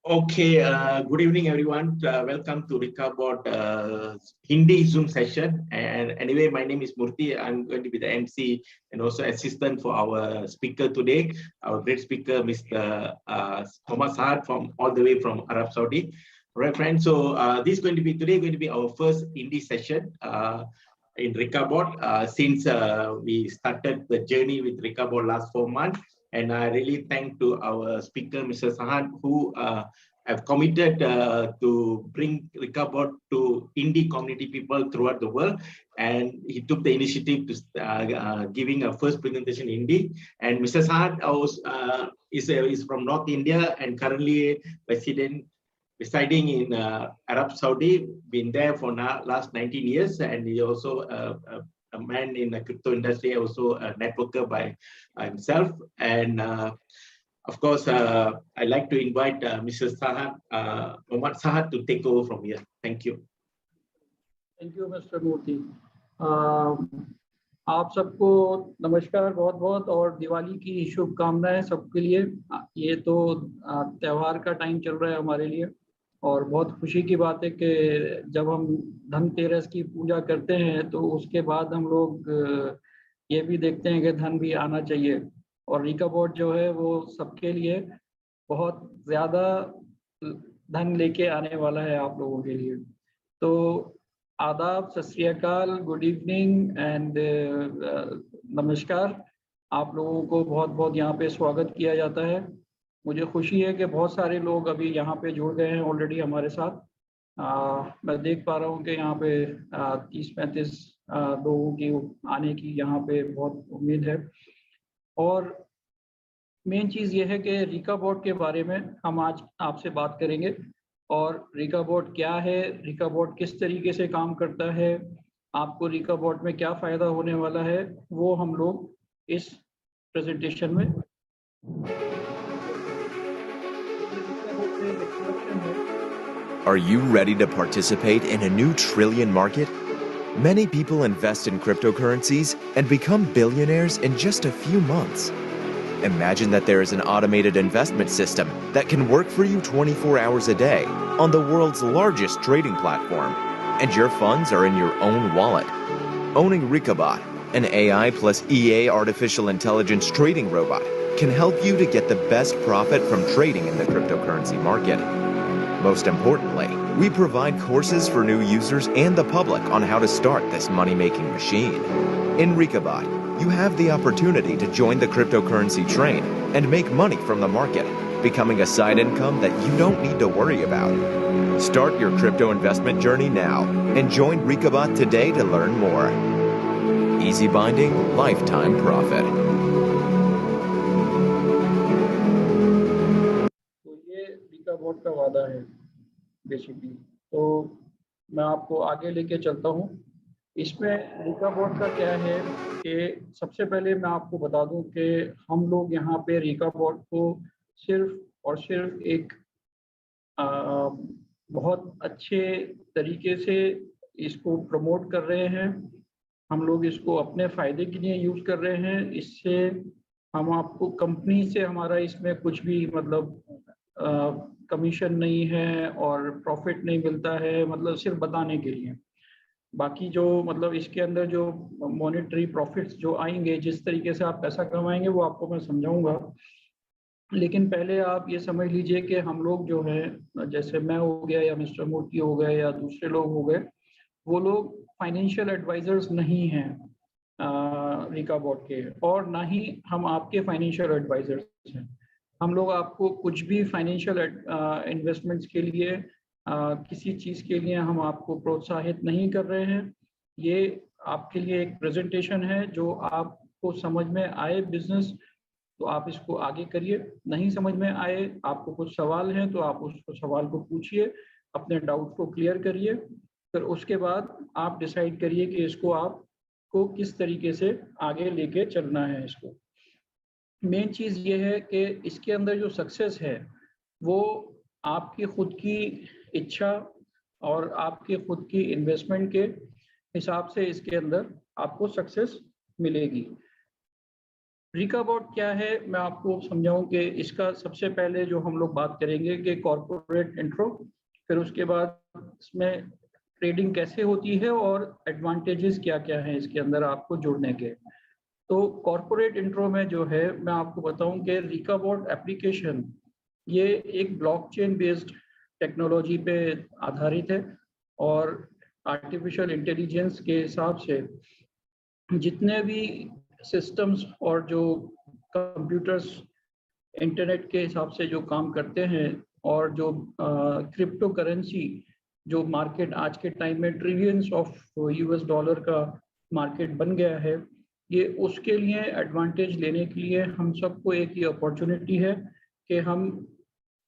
Okay, good evening, everyone. Welcome to Rikabot Hindi Zoom session. And anyway, my name is Murthy. I'm going to be the MC and also assistant for our speaker today, our great speaker, Mr. Muhammad Saad, from all the way from Arab Saudi. All right, friends. So this is going to be our first Hindi session in Rikabot since we started the journey with Rikabot last 4 months. And I really thank to our speaker, Mr. Saad, who have committed to bring Rikabot to Indie community people throughout the world. And he took the initiative to giving a first presentation in Hindi. And Mr. Saad is from North India and currently residing in Arab Saudi, been there for last 19 years. And he also a man in the crypto industry, also a networker by himself. And of course, I'd like to invite Mr. Saad, Muhammad Saad, to take over from here. Thank you. Thank you, Mr. Murthy. आप सबको नमस्कार बहुत बहुत और दिवाली की शुभकामनाएं सबके लिए। ये तो त्यौहार का टाइम चल रहा है हमारे लिए और बहुत खुशी की बात है कि जब हम धनतेरस की पूजा करते हैं तो उसके बाद हम लोग ये भी देखते हैं कि धन भी आना चाहिए। और रिकाबॉट जो है वो सबके लिए बहुत ज़्यादा धन लेके आने वाला है आप लोगों के लिए। तो आदाब, सत श्री अकाल, गुड इवनिंग एंड नमस्कार। आप लोगों को बहुत बहुत यहाँ पे स्वागत किया जाता है। मुझे खुशी है कि बहुत सारे लोग अभी यहाँ पे जुड़ गए हैं ऑलरेडी हमारे साथ। मैं देख पा रहा हूँ कि यहाँ पे 30-35 लोगों की आने की यहाँ पे बहुत उम्मीद है। और मेन चीज़ ये है कि रिकाबॉट के बारे में हम आज आपसे बात करेंगे और रिकाबॉट क्या है, रिकाबॉट किस तरीके से काम करता है, आपको रिकाबॉट में क्या फ़ायदा होने वाला है, वो हम लोग इस प्रेजेंटेशन में। Are you ready to participate in a new trillion market? Many people invest in cryptocurrencies and become billionaires in just a few months. Imagine that there is an automated investment system that can work for you 24 hours a day on the world's largest trading platform, and your funds are in your own wallet. Owning Rikabot, an AI plus EA artificial intelligence trading robot, can help you to get the best profit from trading in the cryptocurrency market. Most importantly, we provide courses for new users and the public on how to start this money-making machine. In Rikabot, you have the opportunity to join the cryptocurrency train and make money from the market, becoming a side income that you don't need to worry about. Start your crypto investment journey now and join Rikabot today to learn more. Easy binding, lifetime profit. तो ये रिकाबॉट का वादा है basically. तो मैं आपको आगे लेके चलता हूँ। इसमें रिकाबॉट का क्या है कि सबसे पहले मैं आपको बता दूं कि हम लोग यहाँ पे रिकाबॉट को सिर्फ और सिर्फ एक बहुत अच्छे तरीके से इसको प्रमोट कर रहे हैं। हम लोग इसको अपने फ़ायदे के लिए यूज़ कर रहे हैं। इससे हम आपको कंपनी से हमारा इसमें कुछ भी मतलब कमीशन नहीं है और प्रॉफिट नहीं मिलता है, मतलब सिर्फ बताने के लिए। बाकी जो मतलब इसके अंदर जो मॉनेटरी प्रॉफिट्स जो आएंगे, जिस तरीके से आप पैसा कमाएंगे वो आपको मैं समझाऊंगा। लेकिन पहले आप ये समझ लीजिए कि हम लोग जो है, जैसे मैं हो गया या मिस्टर मूर्ति हो गए या दूसरे लोग हो गए, वो लोग फाइनेंशियल एडवाइजर्स नहीं हैं रिकाबॉट के, और ना ही हम आपके फाइनेंशियल एडवाइजर्स हैं। हम लोग आपको कुछ भी फाइनेंशियल इन्वेस्टमेंट्स के लिए किसी चीज़ के लिए हम आपको प्रोत्साहित नहीं कर रहे हैं। ये आपके लिए एक प्रेजेंटेशन है। जो आपको समझ में आए बिजनेस तो आप इसको आगे करिए, नहीं समझ में आए, आपको कुछ सवाल हैं तो आप उसको सवाल को पूछिए, अपने डाउट को क्लियर करिए, फिर उसके बाद आप डिसाइड करिए कि इसको आपको किस तरीके से आगे लेके चलना है। इसको मेन चीज़ ये है कि इसके अंदर जो सक्सेस है वो आपकी खुद की इच्छा और आपके खुद की इन्वेस्टमेंट के हिसाब से इसके अंदर आपको सक्सेस मिलेगी। रिकाबॉट क्या है, मैं आपको समझाऊं कि इसका सबसे पहले जो हम लोग बात करेंगे कि कॉर्पोरेट इंट्रो, फिर उसके बाद इसमें ट्रेडिंग कैसे होती है और एडवांटेजेस क्या क्या हैं इसके अंदर आपको जुड़ने के। तो कॉर्पोरेट इंट्रो में जो है मैं आपको बताऊं कि रिकाबॉट एप्लीकेशन ये एक ब्लॉकचेन बेस्ड टेक्नोलॉजी पे आधारित है और आर्टिफिशियल इंटेलिजेंस के हिसाब से जितने भी सिस्टम्स और जो कंप्यूटर्स इंटरनेट के हिसाब से जो काम करते हैं और जो क्रिप्टो करेंसी जो मार्केट आज के टाइम में ट्रिलियंस ऑफ यूएस डॉलर का मार्केट बन गया है, ये उसके लिए एडवांटेज लेने के लिए हम सबको एक ही अपॉर्चुनिटी है कि हम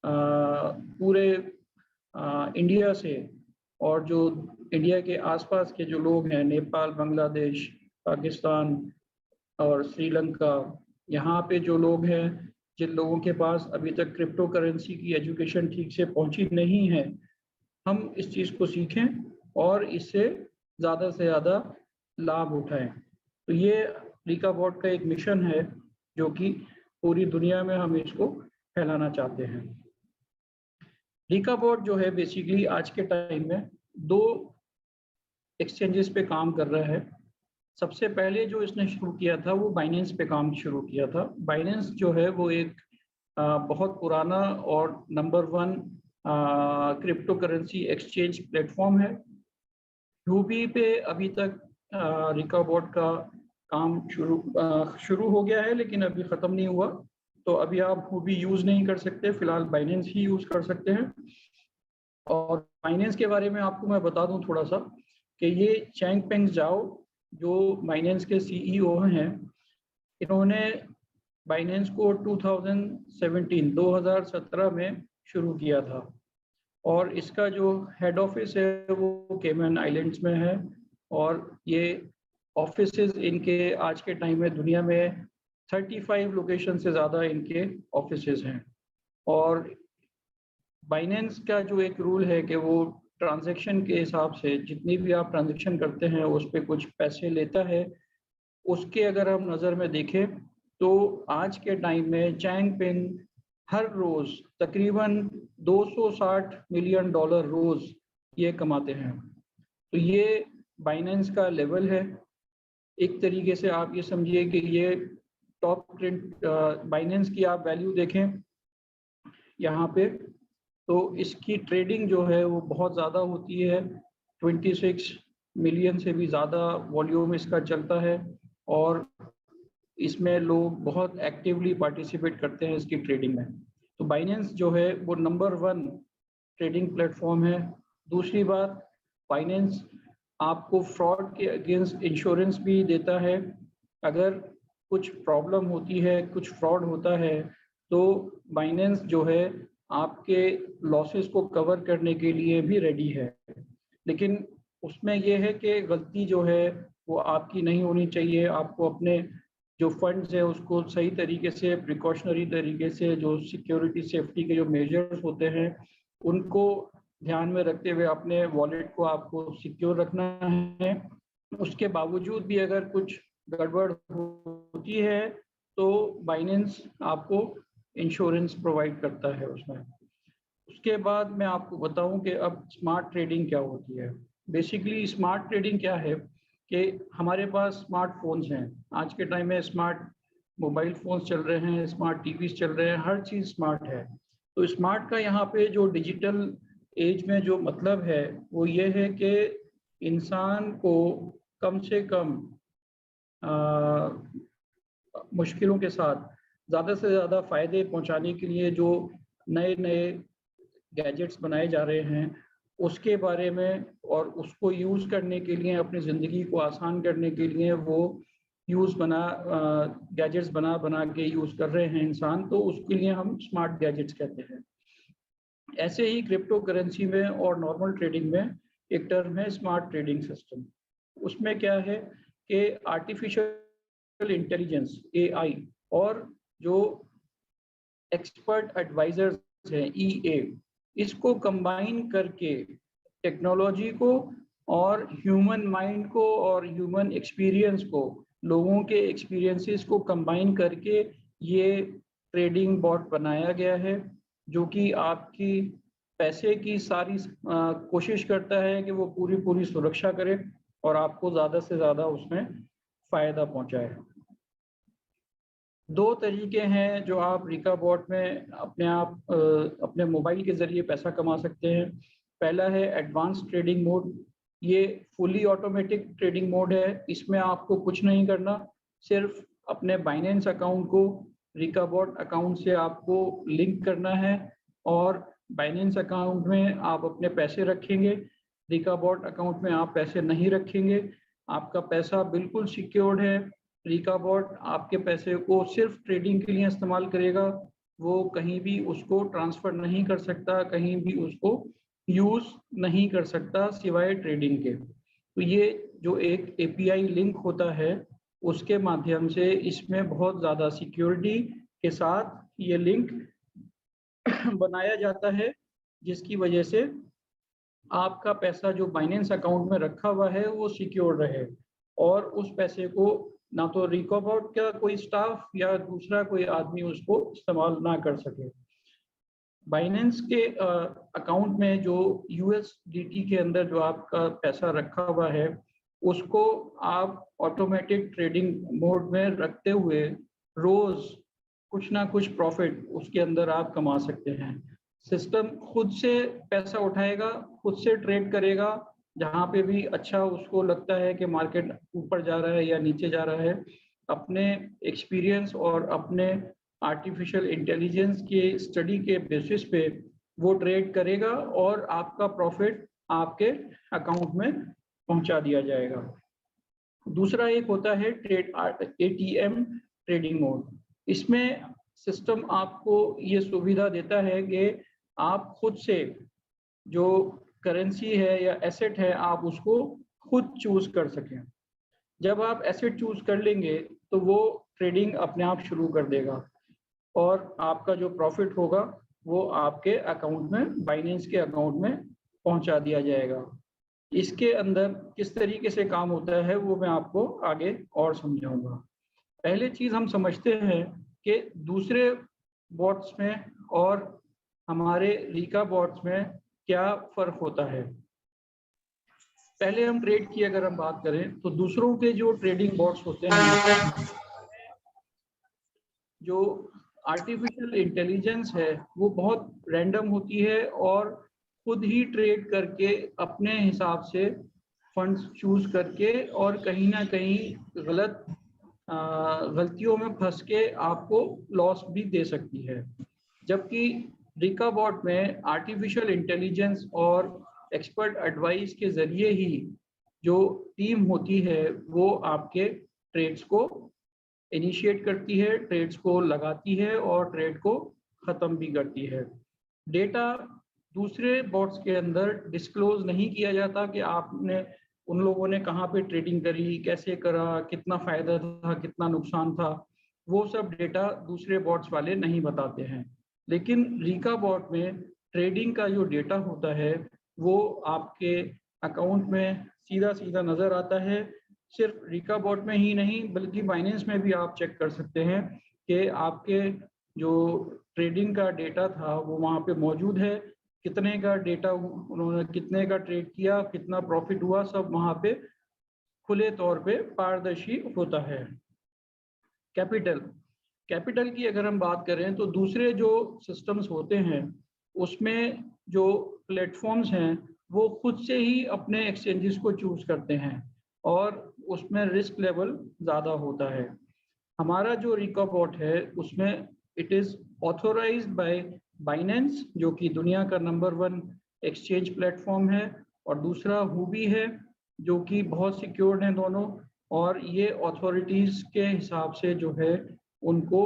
पूरे इंडिया से और जो इंडिया के आसपास के जो लोग हैं, नेपाल, बांग्लादेश, पाकिस्तान और श्रीलंका, यहाँ पे जो लोग हैं जिन लोगों के पास अभी तक क्रिप्टो करेंसी की एजुकेशन ठीक से पहुंची नहीं है, हम इस चीज़ को सीखें और इससे ज़्यादा से ज़्यादा लाभ उठाएं। तो ये रिकाबॉट का एक मिशन है जो कि पूरी दुनिया में हम इसको फैलाना चाहते हैं। रिकाबॉट जो है बेसिकली आज के टाइम में 2 एक्सचेंजेस पे काम कर रहा है। सबसे पहले जो इसने शुरू किया था वो बाइनेंस पे काम शुरू किया था। बाइनेंस जो है वो एक बहुत पुराना और number 1 crypto currency exchange platform है। ह्यूबी पे अभी तक रिकाबॉट का काम शुरू हो गया है लेकिन अभी ख़त्म नहीं हुआ, तो अभी आप ह्यूबी यूज़ नहीं कर सकते, फिलहाल बाइनेंस ही यूज़ कर सकते हैं। और बाइनेंस के बारे में आपको मैं बता दूं थोड़ा सा कि ये चैंगपेंग जाओ जो बाइनेंस के सीईओ हैं, इन्होंने बाइनेंस को 2017 में शुरू किया था और इसका जो हेड ऑफिस है वो केमन आइलैंड्स में है और ये ऑफिसेज इनके आज के टाइम में दुनिया में 35 लोकेशन से ज़्यादा इनके ऑफिसेज हैं। और बाइनेंस का जो एक रूल है कि वो ट्रांजैक्शन के हिसाब से जितनी भी आप ट्रांजैक्शन करते हैं उस पर कुछ पैसे लेता है। उसके अगर हम नज़र में देखें तो आज के टाइम में चैंगपेंग हर रोज़ तकरीबन 260 मिलियन डॉलर रोज़ ये कमाते हैं। तो ये बाइनेंस का लेवल है। एक तरीके से आप ये समझिए कि ये टॉप बाइनेंस की आप वैल्यू देखें यहाँ पे, तो इसकी ट्रेडिंग जो है वो बहुत ज़्यादा होती है। 26 मिलियन से भी ज़्यादा वॉल्यूम इसका चलता है और इसमें लोग बहुत एक्टिवली पार्टिसिपेट करते हैं इसकी ट्रेडिंग में। तो बाइनेंस जो है वो नंबर 1 ट्रेडिंग प्लेटफॉर्म है। दूसरी बात, बाइनेंस आपको फ्रॉड के अगेंस्ट इंश्योरेंस भी देता है। अगर कुछ प्रॉब्लम होती है, कुछ फ्रॉड होता है, तो बाइनेंस जो है आपके लॉसेस को कवर करने के लिए भी रेडी है। लेकिन उसमें यह है कि गलती जो है वो आपकी नहीं होनी चाहिए। आपको अपने जो फंड्स है उसको सही तरीके से, प्रिकॉशनरी तरीके से, जो सिक्योरिटी सेफ्टी के जो मेजर्स होते हैं उनको ध्यान में रखते हुए अपने वॉलेट को आपको सिक्योर रखना है। उसके बावजूद भी अगर कुछ गड़बड़ होती है तो बाइनेंस आपको इंश्योरेंस प्रोवाइड करता है उसमें। उसके बाद मैं आपको बताऊं कि अब स्मार्ट ट्रेडिंग क्या होती है। बेसिकली स्मार्ट ट्रेडिंग क्या है कि हमारे पास स्मार्टफोन्स हैं। आज के टाइम में स्मार्ट मोबाइल फ़ोन्स चल रहे हैं, स्मार्ट टीवीज़ चल रहे हैं, हर चीज़ स्मार्ट है। तो स्मार्ट का यहाँ पे जो डिजिटल एज में जो मतलब है वो ये है कि इंसान को कम से कम मुश्किलों के साथ ज़्यादा से ज़्यादा फ़ायदे पहुँचाने के लिए जो नए नए गैजेट्स बनाए जा रहे हैं उसके बारे में और उसको यूज़ करने के लिए, अपनी ज़िंदगी को आसान करने के लिए वो गैजेट्स बना के यूज़ कर रहे हैं इंसान, तो उसके लिए हम स्मार्ट गैजेट्स कहते हैं। ऐसे ही क्रिप्टो करेंसी में और नॉर्मल ट्रेडिंग में एक टर्म है स्मार्ट ट्रेडिंग सिस्टम। उसमें क्या है कि आर्टिफिशियल इंटेलिजेंस AI और जो एक्सपर्ट एडवाइजर्स हैं EA, इसको कंबाइन करके टेक्नोलॉजी को और ह्यूमन माइंड को और ह्यूमन एक्सपीरियंस को लोगों के एक्सपीरियंसेस को कंबाइन करके ये ट्रेडिंग बॉट बनाया गया है, जो कि आपकी पैसे की सारी कोशिश करता है कि वो पूरी सुरक्षा करे और आपको ज़्यादा से ज़्यादा उसमें फ़ायदा पहुंचाए। दो तरीके हैं जो आप रिका बॉट में अपने मोबाइल के ज़रिए पैसा कमा सकते हैं। पहला है एडवांस ट्रेडिंग मोड। ये फुली ऑटोमेटिक ट्रेडिंग मोड है। इसमें आपको कुछ नहीं करना, सिर्फ अपने बाइनेंस अकाउंट को रिका बॉट अकाउंट से आपको लिंक करना है और बाइनेंस अकाउंट में आप अपने पैसे रखेंगे। रिका बॉट अकाउंट में आप पैसे नहीं रखेंगे। आपका पैसा बिल्कुल सिक्योर्ड है। रिका बॉट आपके पैसे को सिर्फ ट्रेडिंग के लिए इस्तेमाल करेगा, वो कहीं भी उसको ट्रांसफ़र नहीं कर सकता, कहीं भी उसको यूज़ नहीं कर सकता सिवाय ट्रेडिंग के। तो ये जो एक एपीआई लिंक होता है उसके माध्यम से इसमें बहुत ज़्यादा सिक्योरिटी के साथ ये लिंक बनाया जाता है, जिसकी वजह से आपका पैसा जो बाइनेंस अकाउंट में रखा हुआ है वो सिक्योर रहे और उस पैसे को ना तो रिका बॉट का कोई स्टाफ या दूसरा कोई आदमी उसको इस्तेमाल ना कर सके। बाइनेंस के अकाउंट में जो USDT के अंदर जो आपका पैसा रखा हुआ है उसको आप ऑटोमेटिक ट्रेडिंग मोड में रखते हुए रोज़ कुछ ना कुछ प्रॉफिट उसके अंदर आप कमा सकते हैं। सिस्टम खुद से पैसा उठाएगा, खुद से ट्रेड करेगा। जहाँ पे भी अच्छा उसको लगता है कि मार्केट ऊपर जा रहा है या नीचे जा रहा है, अपने एक्सपीरियंस और अपने आर्टिफिशियल इंटेलिजेंस के स्टडी के बेसिस पे वो ट्रेड करेगा और आपका प्रॉफिट आपके अकाउंट में पहुंचा दिया जाएगा। दूसरा एक होता है ATM ट्रेडिंग मोड। इसमें सिस्टम आपको ये सुविधा देता है कि आप खुद से जो करेंसी है या एसेट है आप उसको खुद चूज कर सकें। जब आप एसेट चूज कर लेंगे तो वो ट्रेडिंग अपने आप शुरू कर देगा और आपका जो प्रॉफिट होगा वो आपके अकाउंट में, बाइनेंस के अकाउंट में पहुंचा दिया जाएगा। इसके अंदर किस तरीके से काम होता है वो मैं आपको आगे और समझाऊंगा। पहले चीज़ हम समझते हैं कि दूसरे बॉट्स में और हमारे रिका बॉट्स में क्या फ़र्क होता है। पहले हम ट्रेड की अगर हम बात करें तो दूसरों के जो ट्रेडिंग बॉट्स होते हैं, जो आर्टिफिशियल इंटेलिजेंस है वो बहुत रैंडम होती है और खुद ही ट्रेड करके अपने हिसाब से फंड्स चूज करके और कहीं ना कहीं गलतियों में फंस के आपको लॉस भी दे सकती है। जबकि रिका बॉट में आर्टिफिशियल इंटेलिजेंस और एक्सपर्ट एडवाइस के ज़रिए ही जो टीम होती है वो आपके ट्रेड्स को इनिशिएट करती है, ट्रेड्स को लगाती है और ट्रेड को ख़त्म भी करती है। डेटा दूसरे बॉट्स के अंदर डिस्क्लोज नहीं किया जाता कि आपने उन लोगों ने कहाँ पे ट्रेडिंग करी, कैसे करा, कितना फ़ायदा था, कितना नुकसान था, वो सब डेटा दूसरे बॉट्स वाले नहीं बताते हैं। लेकिन रिका बॉट में ट्रेडिंग का जो डेटा होता है वो आपके अकाउंट में सीधा सीधा नज़र आता है। सिर्फ रिका बॉट में ही नहीं बल्कि बाइनेंस में भी आप चेक कर सकते हैं कि आपके जो ट्रेडिंग का डेटा था वो वहाँ पे मौजूद है, कितने का डेटा उन्होंने कितने का ट्रेड किया, कितना प्रॉफिट हुआ, सब वहाँ पे खुले तौर पे पारदर्शी होता है। कैपिटल की अगर हम बात करें तो दूसरे जो सिस्टम्स होते हैं उसमें जो प्लेटफॉर्म्स हैं वो खुद से ही अपने एक्सचेंजेस को चूज करते हैं और उसमें रिस्क लेवल ज़्यादा होता है। हमारा जो रिका बॉट है उसमें it is authorised by Binance, जो कि दुनिया का नंबर 1 एक्सचेंज प्लेटफॉर्म है, और दूसरा हुबी है जो कि बहुत सिक्योर्ड हैं दोनों, और ये अथॉरिटीज़ के हिसाब से जो है उनको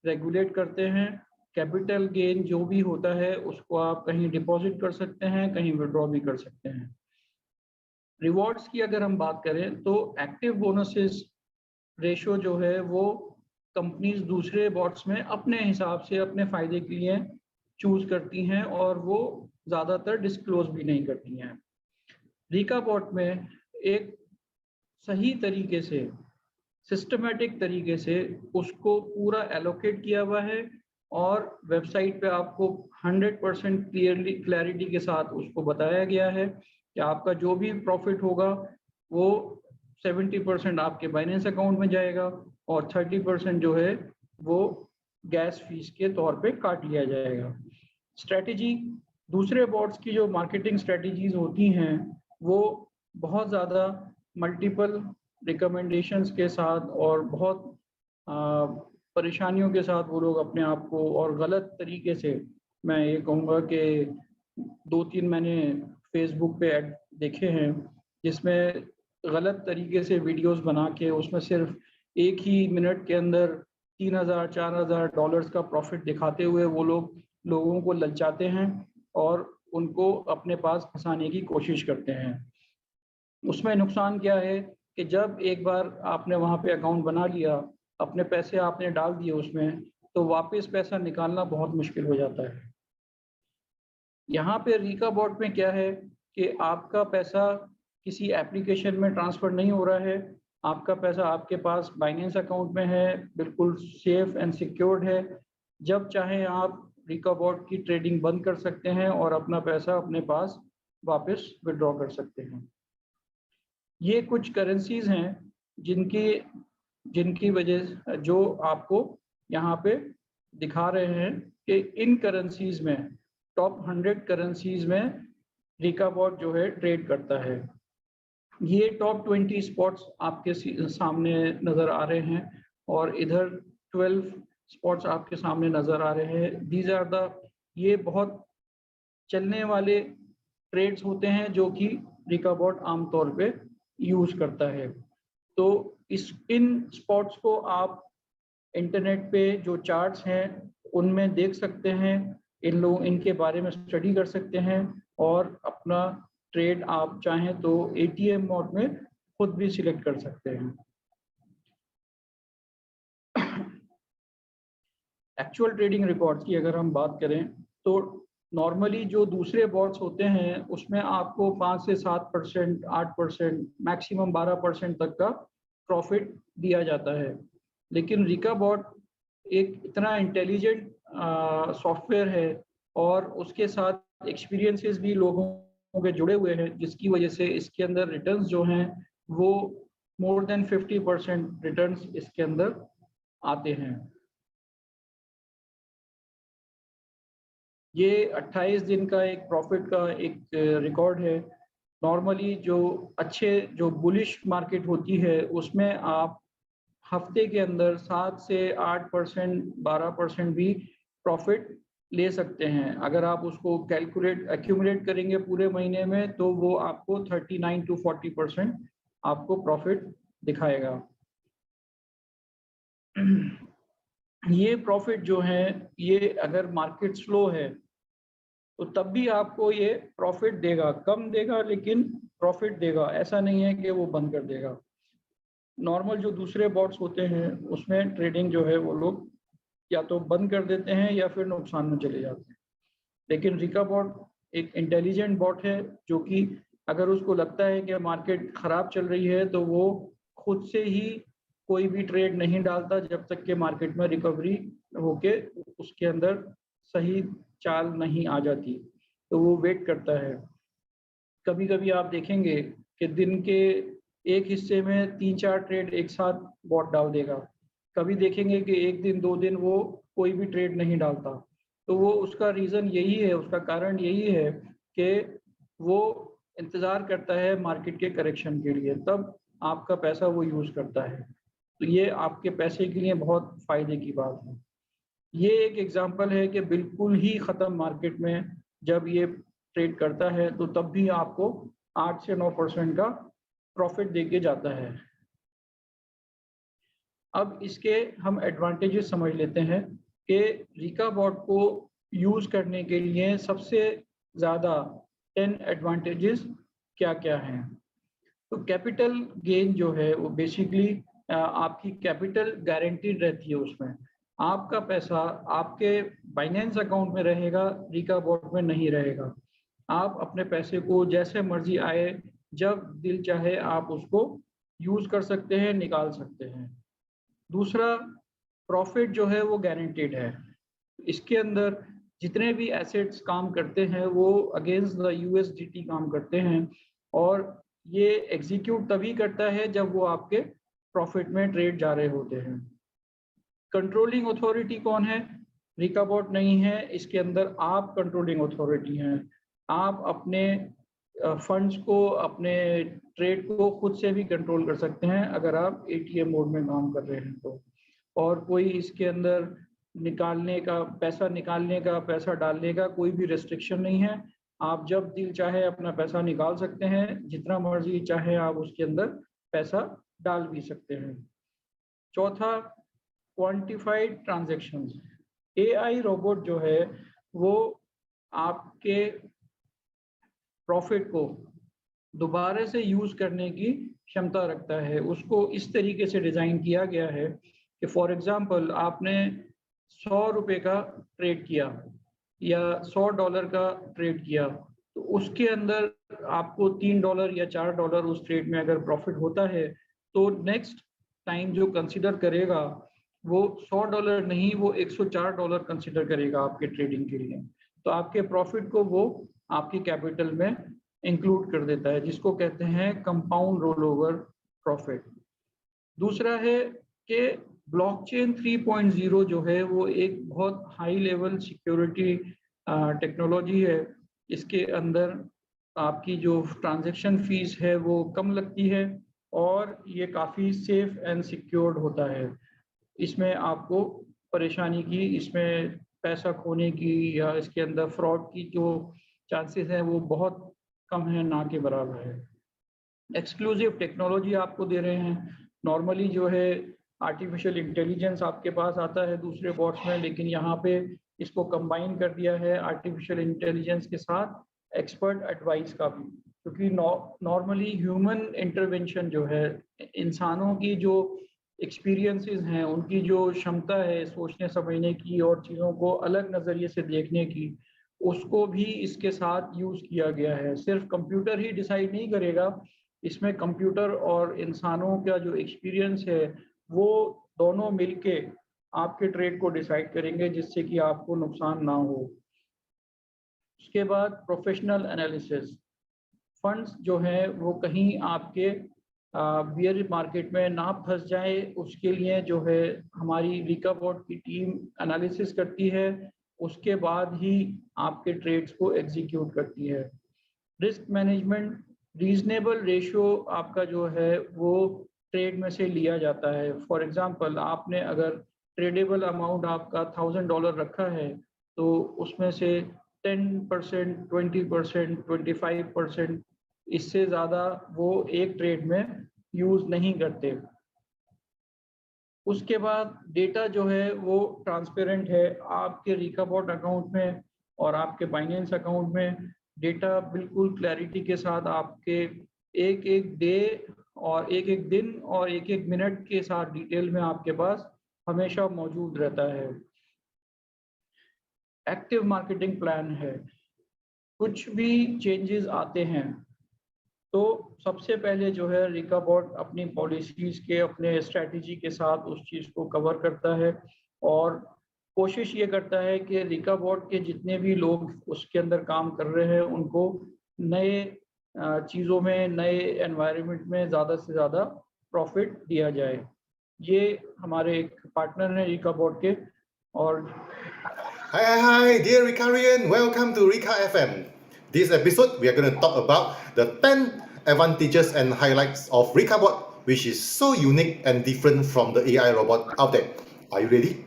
रेगुलेट करते हैं। कैपिटल गेन जो भी होता है उसको आप कहीं डिपॉजिट कर सकते हैं, कहीं विड्रॉ भी कर सकते हैं। रिवॉर्ड्स की अगर हम बात करें तो एक्टिव बोनसेस रेशो जो है वो कंपनीज दूसरे बॉट्स में अपने हिसाब से अपने फ़ायदे के लिए चूज़ करती हैं और वो ज़्यादातर डिस्क्लोज भी नहीं करती हैं। रिका बॉट में एक सही तरीके से सिस्टमेटिक तरीके से उसको पूरा एलोकेट किया हुआ है और वेबसाइट पे आपको 100% क्लैरिटी के साथ उसको बताया गया है कि आपका जो भी प्रॉफिट होगा वो 70% आपके बाइनेंस अकाउंट में जाएगा और 30% जो है वो गैस फीस के तौर पे काट लिया जाएगा। स्ट्रेटजी, दूसरे बॉट्स की जो मार्केटिंग स्ट्रेटजीज होती हैं वो बहुत ज़्यादा मल्टीपल रिकमेंडेशंस के साथ और बहुत परेशानियों के साथ वो लोग अपने आप को, और गलत तरीके से, मैं ये कहूँगा कि 2-3 मैंने फेसबुक पे ऐड देखे हैं जिसमें गलत तरीके से वीडियोस बना के उसमें सिर्फ एक ही मिनट के अंदर $3,000-4,000 का प्रॉफिट दिखाते हुए वो लोग लोगों को ललचाते हैं और उनको अपने पास फंसाने की कोशिश करते हैं। उसमें नुकसान क्या है कि जब एक बार आपने वहाँ पे अकाउंट बना लिया, अपने पैसे आपने डाल दिए उसमें, तो वापस पैसा निकालना बहुत मुश्किल हो जाता है। यहाँ पे रीका बॉट में क्या है कि आपका पैसा किसी एप्लीकेशन में ट्रांसफ़र नहीं हो रहा है, आपका पैसा आपके पास बाइनेंस अकाउंट में है, बिल्कुल सेफ एंड सिक्योर्ड है। जब चाहें आप रीका बॉट की ट्रेडिंग बंद कर सकते हैं और अपना पैसा अपने पास वापस विड्रॉ कर सकते हैं। ये कुछ करेंसीज हैं जिनकी वजह जो आपको यहाँ पे दिखा रहे हैं कि इन करेंसीज में टॉप 100 करेंसीज में रीका बॉट जो है ट्रेड करता है। ये टॉप 20 स्पॉट्स आपके सामने नज़र आ रहे हैं और इधर 12 स्पॉट्स आपके सामने नज़र आ रहे हैं। दीज आर द, ये बहुत चलने वाले ट्रेड्स होते हैं जो कि रीका बॉट आमतौर पे यूज़ करता है। तो इन स्पॉट्स को आप इंटरनेट पे जो चार्ट्स हैं उनमें देख सकते हैं, इनके बारे में स्टडी कर सकते हैं और अपना ट्रेड आप चाहें तो ATM मोड में खुद भी सिलेक्ट कर सकते हैं। एक्चुअल ट्रेडिंग रिकॉर्ड्स की अगर हम बात करें तो नॉर्मली जो दूसरे बॉट्स होते हैं उसमें आपको 5 से 7%, 8%, मैक्सिमम 12% तक का प्रॉफिट दिया जाता है। लेकिन रीका बॉट एक इतना इंटेलिजेंट सॉफ्टवेयर है और उसके साथ एक्सपीरियंसेस भी लोगों के जुड़े हुए हैं, जिसकी वजह से इसके अंदर रिटर्न्स जो हैं वो मोर देन 50% रिटर्न्स इसके अंदर आते हैं। ये 28 दिन का एक प्रॉफिट का एक रिकॉर्ड है। नॉर्मली जो बुलिश मार्केट होती है उसमें आप हफ्ते के अंदर 7 से 8%, 12% भी प्रॉफिट ले सकते हैं। अगर आप उसको एक्यूमुलेट करेंगे पूरे महीने में तो वो आपको 39 to 40% आपको प्रॉफिट दिखाएगा। ये प्रॉफिट जो है, ये अगर मार्केट स्लो है तो तब भी आपको ये प्रॉफिट देगा, कम देगा लेकिन प्रॉफिट देगा। ऐसा नहीं है कि वो बंद कर देगा। नॉर्मल जो दूसरे बॉट्स होते हैं उसमें ट्रेडिंग जो है वो लोग या तो बंद कर देते हैं या फिर नुकसान में चले जाते हैं। लेकिन रीका बॉट एक इंटेलिजेंट बॉट है जो कि अगर उसको लगता है कि मार्केट ख़राब चल रही है तो वो खुद से ही कोई भी ट्रेड नहीं डालता जब तक कि मार्केट में रिकवरी होके उसके अंदर सही चाल नहीं आ जाती, तो वो वेट करता है। कभी कभी आप देखेंगे कि दिन के एक हिस्से में 3-4 ट्रेड एक साथ बॉट डाल देगा। कभी देखेंगे कि एक दिन 2 दिन वो कोई भी ट्रेड नहीं डालता। तो वो उसका रीज़न यही है, उसका कारण यही है कि वो इंतज़ार करता है मार्केट के करेक्शन के लिए, तब आपका पैसा वो यूज़ करता है। तो ये आपके पैसे के लिए बहुत फ़ायदे की बात है। ये एक एग्जांपल है कि बिल्कुल ही ख़त्म मार्केट में जब ये ट्रेड करता है तो तब भी आपको 8 से 9% का प्रॉफिट देके जाता है। अब इसके हम एडवांटेजेस समझ लेते हैं कि रीका बॉट को यूज़ करने के लिए सबसे ज़्यादा 10 एडवांटेजेस क्या क्या हैं। तो कैपिटल गेन जो है वो बेसिकली आपकी कैपिटल गारंटीड रहती है। उसमें आपका पैसा आपके बाइनेंस अकाउंट में रहेगा, रीका बॉट में नहीं रहेगा। आप अपने पैसे को जैसे मर्जी आए जब दिल चाहे आप उसको यूज कर सकते हैं, निकाल सकते हैं। दूसरा, प्रॉफिट जो है वो गारंटीड है। इसके अंदर जितने भी एसेट्स काम करते हैं वो अगेंस्ट द USDT काम करते हैं, और ये एग्जीक्यूट तभी करता है जब वो आपके प्रॉफिट में ट्रेड जा रहे होते हैं। कंट्रोलिंग अथॉरिटी कौन है? रिकाबॉट नहीं है, इसके अंदर आप कंट्रोलिंग अथॉरिटी हैं। आप अपने फंड्स को, अपने ट्रेड को खुद से भी कंट्रोल कर सकते हैं अगर आप ATM मोड में काम कर रहे हैं तो। और कोई इसके अंदर निकालने का, पैसा डालने का कोई भी रेस्ट्रिक्शन नहीं है। आप जब दिल चाहे अपना पैसा निकाल सकते हैं, जितना मर्जी चाहे आप उसके अंदर पैसा डाल भी सकते हैं। चौथा, क्वांटिफाइड ट्रांजैक्शंस। AI रोबोट जो है वो आपके प्रॉफिट को दोबारा से यूज करने की क्षमता रखता है। उसको इस तरीके से डिजाइन किया गया है कि फॉर एग्जांपल आपने 100 रुपए का ट्रेड किया या $100 का ट्रेड किया, तो उसके अंदर आपको $3 या $4 उस ट्रेड में अगर प्रॉफिट होता है, तो नेक्स्ट टाइम जो कंसिडर करेगा वो $100 नहीं, वो $104 कंसिडर करेगा आपके ट्रेडिंग के लिए। तो आपके प्रॉफिट को वो आपकी कैपिटल में इंक्लूड कर देता है, जिसको कहते हैं कंपाउंड रोल ओवर प्रॉफिट। दूसरा है कि ब्लॉकचेन 3.0 जो है वो एक बहुत हाई लेवल सिक्योरिटी टेक्नोलॉजी है। इसके अंदर आपकी जो ट्रांजैक्शन फीस है वो कम लगती है और ये काफ़ी सेफ एंड सिक्योर्ड होता है। इसमें आपको परेशानी की, इसमें पैसा खोने की या इसके अंदर फ्रॉड की जो चांसेस हैं वो बहुत कम है, ना के बराबर है। एक्सक्लूसिव टेक्नोलॉजी आपको दे रहे हैं। नॉर्मली जो है आर्टिफिशियल इंटेलिजेंस आपके पास आता है दूसरे बॉट्स में, लेकिन यहाँ पे इसको कंबाइन कर दिया है आर्टिफिशियल इंटेलिजेंस के साथ एक्सपर्ट एडवाइस का भी, क्योंकि नॉर्मली ह्यूमन इंटरवेंशन जो है, इंसानों की जो एक्सपीरियंसेस हैं, उनकी जो क्षमता है सोचने समझने की और चीज़ों को अलग नज़रिए से देखने की, उसको भी इसके साथ यूज़ किया गया है। सिर्फ कंप्यूटर ही डिसाइड नहीं करेगा, इसमें कंप्यूटर और इंसानों का जो एक्सपीरियंस है वो दोनों मिलके आपके ट्रेड को डिसाइड करेंगे, जिससे कि आपको नुकसान ना हो। उसके बाद प्रोफेशनल एनालिसिस। फंड्स जो है वो कहीं आपके बियर मार्केट में ना फंस जाए, उसके लिए जो है हमारी रिकाबॉट की टीम एनालिसिस करती है, उसके बाद ही आपके ट्रेड्स को एग्जीक्यूट करती है। रिस्क मैनेजमेंट, रीजनेबल रेशियो आपका जो है वो ट्रेड में से लिया जाता है। फॉर एग्जांपल आपने अगर ट्रेडेबल अमाउंट आपका $1000 रखा है, तो उसमें से 10%, 20%, 25%, इससे ज़्यादा वो एक ट्रेड में यूज़ नहीं करते। उसके बाद डेटा जो है वो ट्रांसपेरेंट है। आपके रिकाबॉट अकाउंट में और आपके बाइनेंस अकाउंट में डेटा बिल्कुल क्लैरिटी के साथ आपके एक एक डे और एक एक दिन और एक एक मिनट के साथ डिटेल में आपके पास हमेशा मौजूद रहता है। एक्टिव मार्केटिंग प्लान है। कुछ भी चेंजेस आते हैं तो सबसे पहले जो है रिकाबॉट अपनी पॉलिसीज़ के, अपने स्ट्रैटेजी के साथ उस चीज़ को कवर करता है और कोशिश ये करता है कि रिकाबॉट के जितने भी लोग उसके अंदर काम कर रहे हैं उनको नए चीज़ों में, नए एनवायरनमेंट में ज़्यादा से ज़्यादा प्रॉफिट दिया जाए। ये हमारे एक पार्टनर हैं रिकाबॉट के। और Hi, dear Ricarian, welcome to Rika FM. This episode, we are going to talk about the 10 advantages and highlights of Rikabot, which is so unique and different from the AI robot out there. Are you ready?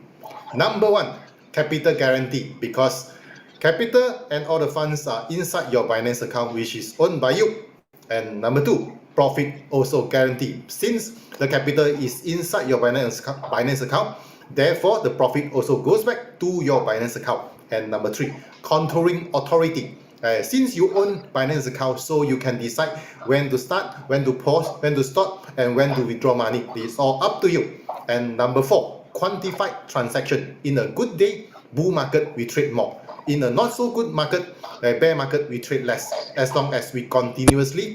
Number 1, capital guarantee, because capital and all the funds are inside your Binance account, which is owned by you. And number 2, profit also guaranteed. Since the capital is inside your Binance account, therefore the profit also goes back to your Binance account. And number 3, controlling authority. Since you own Binance account, so you can decide when to start, when to pause, when to stop, and when to withdraw money. It's all up to you. And number 4, quantified transaction. In a good day, bull market, we trade more. In a not so good market, bear market, we trade less. As long as we continuously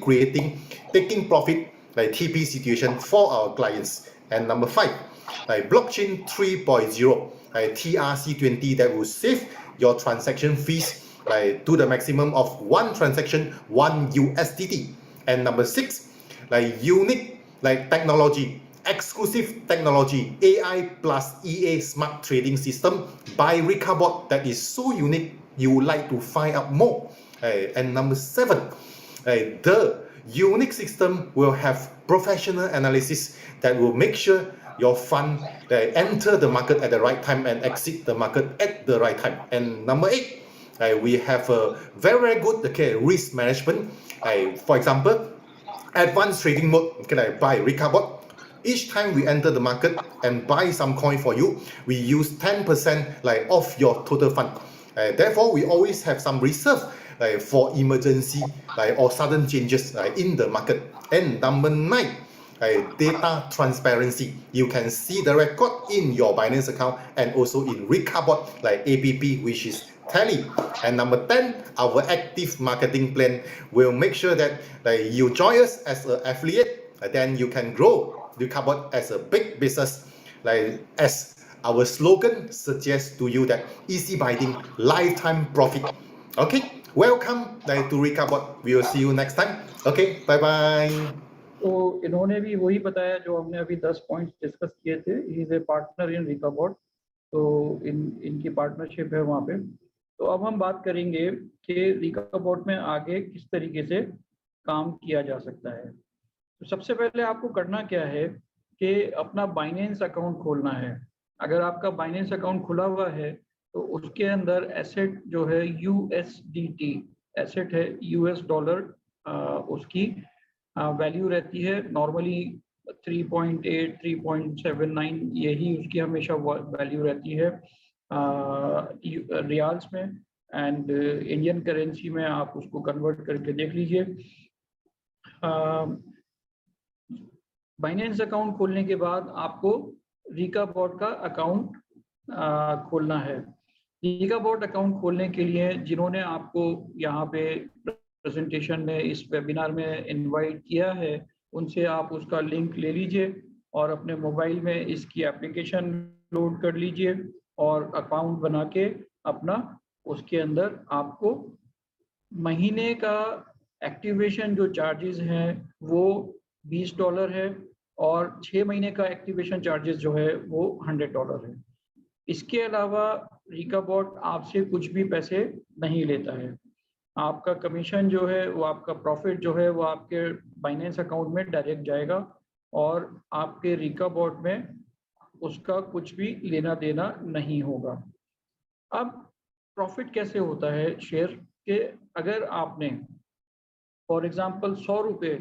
taking profit like TP situation for our clients. And number 5, like blockchain 3.0, like TRC20, that will save your transaction fees like to the maximum of 1 transaction 1 USDT. And number 6, like unique like technology, exclusive technology, AI plus EA smart trading system by Ricabot that is so unique you would like to find out more. And number 7, the unique system will have professional analysis that will make sure your fund enter the market at the right time and exit the market at the right time. And number 8, we have a very good risk management. For example, advanced trading mode by Ricabot. Each time we enter the market and buy some coin for you, we use 10% like of your total fund. Therefore, we always have some reserve for emergency or sudden changes in the market. And number 9, data transparency. You can see the record in your Binance account and also in Ricabot app, which is Tally. And number 10, our active marketing plan will make sure that you join us as an affiliate, then you can grow Ricabot as a big business, as our slogan suggests to you that easy binding, lifetime profit. Okay, welcome to Ricabot. We will see you next time. Okay, bye bye. तो इन्होंने भी वही बताया जो हमने अभी 10 points discuss किए थे. He is a partner in Ricabot, तो इनकी पार्टनरशिप है वहाँ पे. तो अब हम बात करेंगे कि Ricabot में आगे किस तरीके से काम किया जा सकता है. तो सबसे पहले आपको करना क्या है कि अपना Binance अकाउंट खोलना है. अगर आपका Binance अकाउंट खुला हुआ है तो उसके अंदर एसेट जो है USDT एसेट है, US डॉलर, उसकी वैल्यू रहती है नॉर्मली 3.8 3.79, यही उसकी हमेशा वैल्यू रहती है रियाल्स में. एंड इंडियन करेंसी में आप उसको कन्वर्ट करके देख लीजिए. बाइनेंस अकाउंट खोलने के बाद आपको Ricabot का अकाउंट खोलना है. Ricabot अकाउंट खोलने के लिए जिन्होंने आपको यहाँ पे प्रेजेंटेशन में इस वेबिनार में इनवाइट किया है, उनसे आप उसका लिंक ले लीजिए और अपने मोबाइल में इसकी एप्लीकेशन लोड कर लीजिए और अकाउंट बना के अपना उसके अंदर आपको महीने का एक्टिवेशन जो चार्जेस हैं वो $20 है और 6 महीने का एक्टिवेशन चार्जेस जो है वो $100 है. इसके अलावा Ricabot आपसे कुछ भी पैसे नहीं लेता है. आपका कमीशन जो है वो, आपका प्रॉफिट जो है वो आपके Binance अकाउंट में डायरेक्ट जाएगा और आपके Ricabot में उसका कुछ भी लेना देना नहीं होगा. अब प्रॉफिट कैसे होता है शेयर के, अगर आपने फॉर एग्जांपल 100 रुपये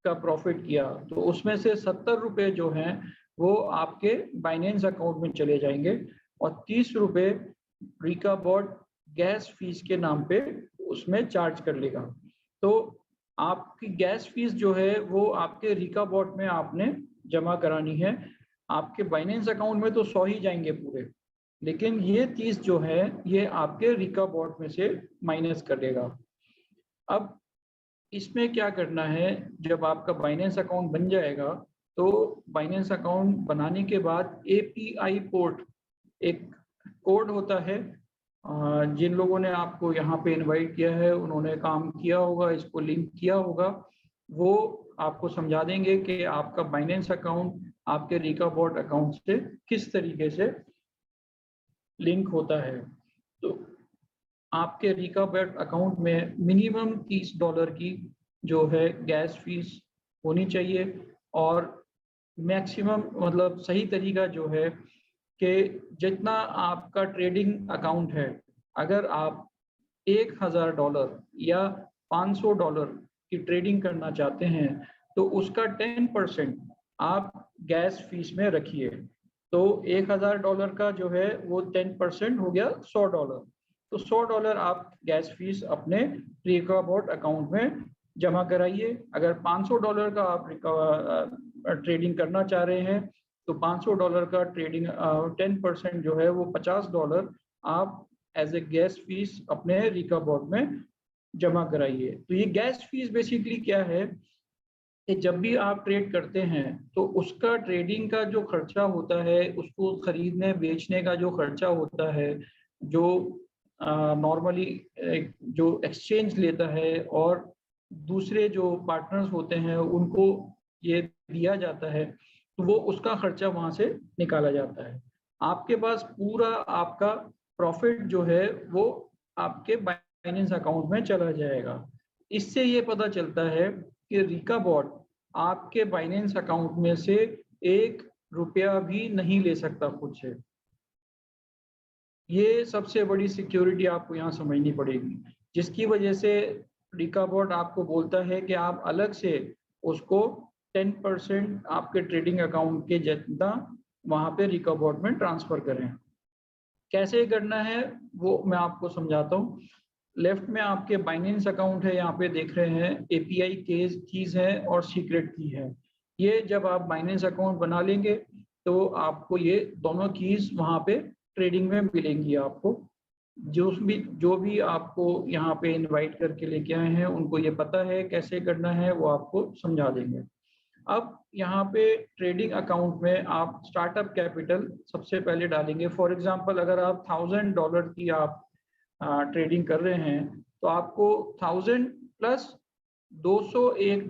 का प्रॉफिट किया तो उसमें से 70 रुपये जो हैं वो आपके Binance अकाउंट में चले जाएंगे और 30 रुपये Ricabot गैस फीस के नाम पे उसमें चार्ज कर लेगा. तो आपकी गैस फीस जो है वो आपके Ricabot में आपने जमा करानी है. आपके Binance अकाउंट में तो 100 ही जाएंगे पूरे, लेकिन ये 30 जो है ये आपके Ricabot में से माइनस कर देगा. अब इसमें क्या करना है, जब आपका Binance अकाउंट बन जाएगा तो Binance अकाउंट बनाने के बाद API पोर्ट एक कोड होता है. जिन लोगों ने आपको यहाँ पे इनवाइट किया है उन्होंने काम किया होगा, इसको लिंक किया होगा, वो आपको समझा देंगे कि आपका Binance अकाउंट आपके Ricabot अकाउंट से किस तरीके से लिंक होता है. तो आपके Ricabot अकाउंट में मिनिमम $30 की जो है गैस फीस होनी चाहिए और मैक्सिमम मतलब सही तरीका जो है कि जितना आपका ट्रेडिंग अकाउंट है, अगर आप $1000 या $500 की ट्रेडिंग करना चाहते हैं तो उसका 10% आप गैस फीस में रखिए. तो $1000 का जो है वो 10% हो गया $100. तो $100 आप गैस फीस अपने Ricabot अकाउंट में जमा कराइए. अगर $500 का आप ट्रेडिंग करना चाह रहे हैं तो $500 का ट्रेडिंग 10% जो है वो $50 आप एज ए गैस फीस अपने Ricabot में जमा कराइए. तो ये गैस फीस बेसिकली क्या है कि जब भी आप ट्रेड करते हैं तो उसका ट्रेडिंग का जो खर्चा होता है, उसको खरीदने बेचने का जो खर्चा होता है, जो नॉर्मली जो एक्सचेंज लेता है और दूसरे जो पार्टनर्स होते हैं उनको ये दिया जाता है, तो वो उसका खर्चा वहाँ से निकाला जाता है। आपके पास पूरा आपका प्रॉफिट जो है वो आपके बाइनेंस अकाउंट में चला जाएगा। इससे ये पता चलता है कि रिकाबॉट आपके बाइनेंस अकाउंट में से 1 रुपया भी नहीं ले सकता खुद से। ये सबसे बड़ी सिक्योरिटी आपको यहाँ समझनी पड़ेगी, जिसकी वजह से रिकाबॉट आपको बोलता है कि आप अलग से उसको 10% आपके ट्रेडिंग अकाउंट के जितना वहाँ पे रिकाबॉट में ट्रांसफर करें। कैसे करना है वो मैं आपको समझाता हूँ। लेफ्ट में आपके बाइनेंस अकाउंट है, यहाँ पे देख रहे हैं API कीज है और सीक्रेट की है। ये जब आप बाइनेंस अकाउंट बना लेंगे तो आपको ये दोनों कीज वहाँ पे ट्रेडिंग में मिलेंगी। आपको जो भी आपको यहाँ पे इनवाइट करके लेके आए हैं उनको ये पता है कैसे करना है, वो आपको समझा देंगे। अब यहाँ पे ट्रेडिंग अकाउंट में आप स्टार्टअप कैपिटल सबसे पहले डालेंगे। फॉर एग्जांपल अगर आप $1000 की आप ट्रेडिंग कर रहे हैं तो आपको 1000 प्लस $201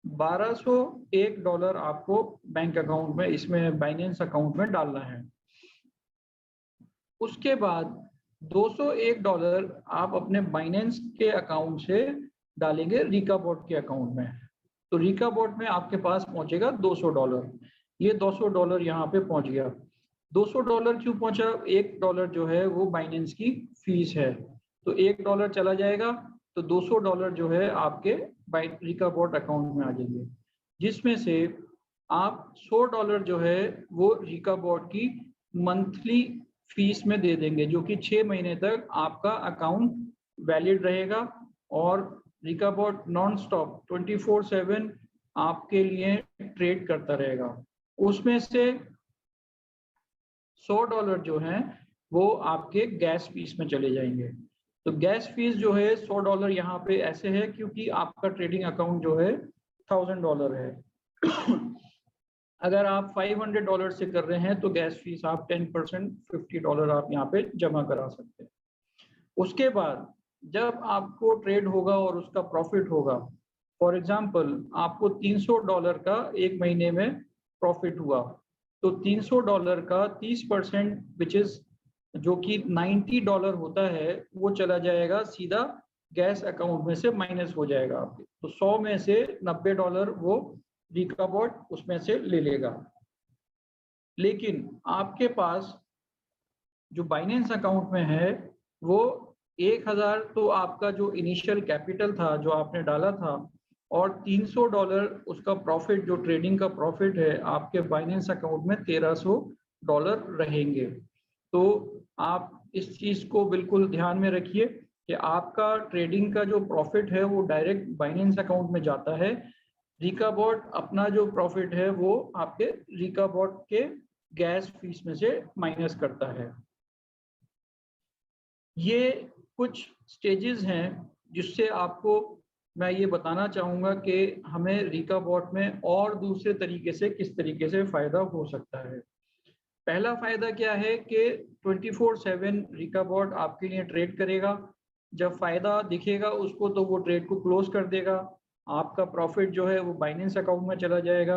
$1201 आपको बैंक अकाउंट में, इसमें बाइनेंस अकाउंट में डालना है। उसके बाद $201 आप अपने बाइनेंस के अकाउंट से डालेंगे रिकाबॉट के अकाउंट में, तो रिकाबॉट में आपके पास पहुंचेगा $200। ये $200 यहाँ पे पहुंच गया। $200 क्यों पहुंचा? $1 जो है वो बाइनेंस की फीस है, तो $1 चला जाएगा तो $200 जो है आपके रिकाबॉट अकाउंट में आ जाएंगे, जिसमें से आप $100 जो है वो रिकाबॉट की मंथली फीस में दे देंगे, जो कि 6 महीने तक आपका अकाउंट वैलिड रहेगा और रिकाबॉट नॉन स्टॉप 24/7 आपके लिए ट्रेड करता रहेगा। उसमें से $100 जो है वो आपके गैस फीस में चले जाएंगे। तो गैस फीस जो है $100 यहाँ पे ऐसे है क्योंकि आपका ट्रेडिंग अकाउंट जो है $1000 है। अगर आप $500 से कर रहे हैं तो गैस फीस आप 10% $50 आप यहाँ पे जमा करा सकते हैं। उसके बाद जब आपको ट्रेड होगा और उसका प्रॉफिट होगा, फॉर एग्जांपल आपको $300 का 1 महीने में प्रॉफिट हुआ, तो $300 का 30% विच इज जो कि $90 होता है वो चला जाएगा सीधा गैस अकाउंट में से माइनस हो जाएगा आपके। तो 100 में से $90 वो रिकाबॉट उसमें से ले लेगा। लेकिन आपके पास जो बाइनेंस अकाउंट में है वो 1000 तो आपका जो इनिशियल कैपिटल था जो आपने डाला था, और $300 उसका प्रॉफिट जो ट्रेडिंग का प्रॉफिट है आपके बाइनेंस अकाउंट में $1300 रहेंगे। तो आप इस चीज़ को बिल्कुल ध्यान में रखिए कि आपका ट्रेडिंग का जो प्रॉफिट है वो डायरेक्ट बाइनेंस अकाउंट में जाता है। रिकाबॉट अपना जो प्रॉफिट है वो आपके रिकाबॉट के गैस फीस में से माइनस करता है। ये कुछ स्टेजेस हैं जिससे आपको मैं ये बताना चाहूँगा कि हमें रिकाबॉट में और दूसरे तरीके से किस तरीके से फ़ायदा हो सकता है। पहला फ़ायदा क्या है कि 24/7 रिकाबॉट आपके लिए ट्रेड करेगा। जब फ़ायदा दिखेगा उसको तो वो ट्रेड को क्लोज कर देगा। आपका प्रॉफिट जो है वो बाइनेंस अकाउंट में चला जाएगा।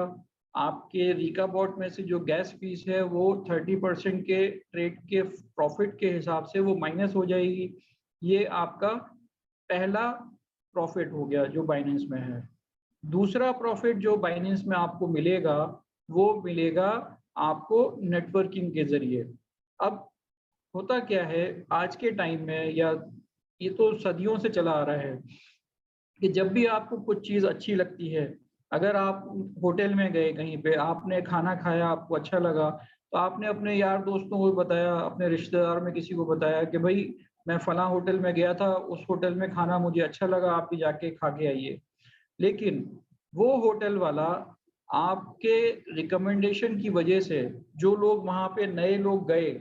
आपके रिकाबॉट में से जो गैस फीस है वो 30% के ट्रेड के प्रॉफिट के हिसाब से वो माइनस हो जाएगी। ये आपका पहला प्रॉफिट हो गया जो बाइनेंस में है। दूसरा प्रॉफिट जो बाइनेंस में आपको मिलेगा वो मिलेगा आपको नेटवर्किंग के जरिए। अब होता क्या है आज के टाइम में, या ये तो सदियों से चला आ रहा है कि जब भी आपको कुछ चीज़ अच्छी लगती है, अगर आप होटल में गए कहीं पे, आपने खाना खाया, आपको अच्छा लगा, तो आपने अपने यार दोस्तों को बताया, अपने रिश्तेदार में किसी को बताया कि भाई मैं फलां होटल में गया था, उस होटल में खाना मुझे अच्छा लगा, आप भी जाके खा के आइए। लेकिन वो होटल वाला आपके रिकमेंडेशन की वजह से, जो लोग वहाँ पे नए लोग गए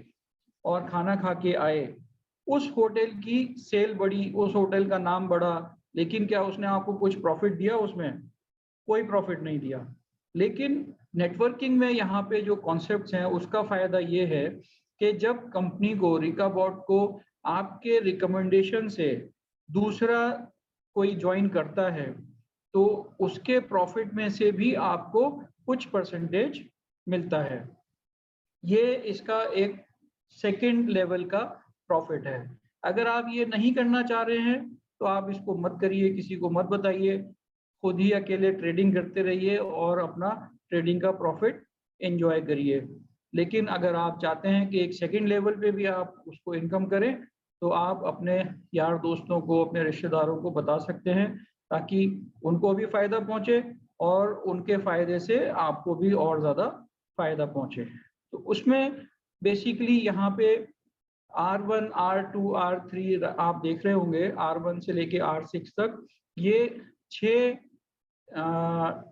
और खाना खा के आए, उस होटल की सेल बढ़ी, उस होटल का नाम बढ़ा, लेकिन क्या उसने आपको कुछ प्रॉफिट दिया उसमें? कोई प्रॉफिट नहीं दिया। लेकिन नेटवर्किंग में यहाँ पे जो कॉन्सेप्ट्स हैं उसका फायदा ये है कि जब कंपनी को, रिकाबॉट को आपके रिकमेंडेशन से दूसरा कोई ज्वाइन करता है तो उसके प्रॉफिट में से भी आपको कुछ परसेंटेज मिलता है। ये इसका एक सेकंड लेवल का प्रॉफिट है। अगर आप ये नहीं करना चाह रहे हैं तो आप इसको मत करिए, किसी को मत बताइए, खुद ही अकेले ट्रेडिंग करते रहिए और अपना ट्रेडिंग का प्रॉफिट एंजॉय करिए। लेकिन अगर आप चाहते हैं कि एक सेकंड लेवल पे भी आप उसको इनकम करें तो आप अपने यार दोस्तों को, अपने रिश्तेदारों को बता सकते हैं ताकि उनको भी फायदा पहुंचे और उनके फायदे से आपको भी और ज़्यादा फायदा पहुंचे। तो उसमें बेसिकली यहाँ पे R1, R2, R3 आप देख रहे होंगे, R1 से लेके R6 तक ये 6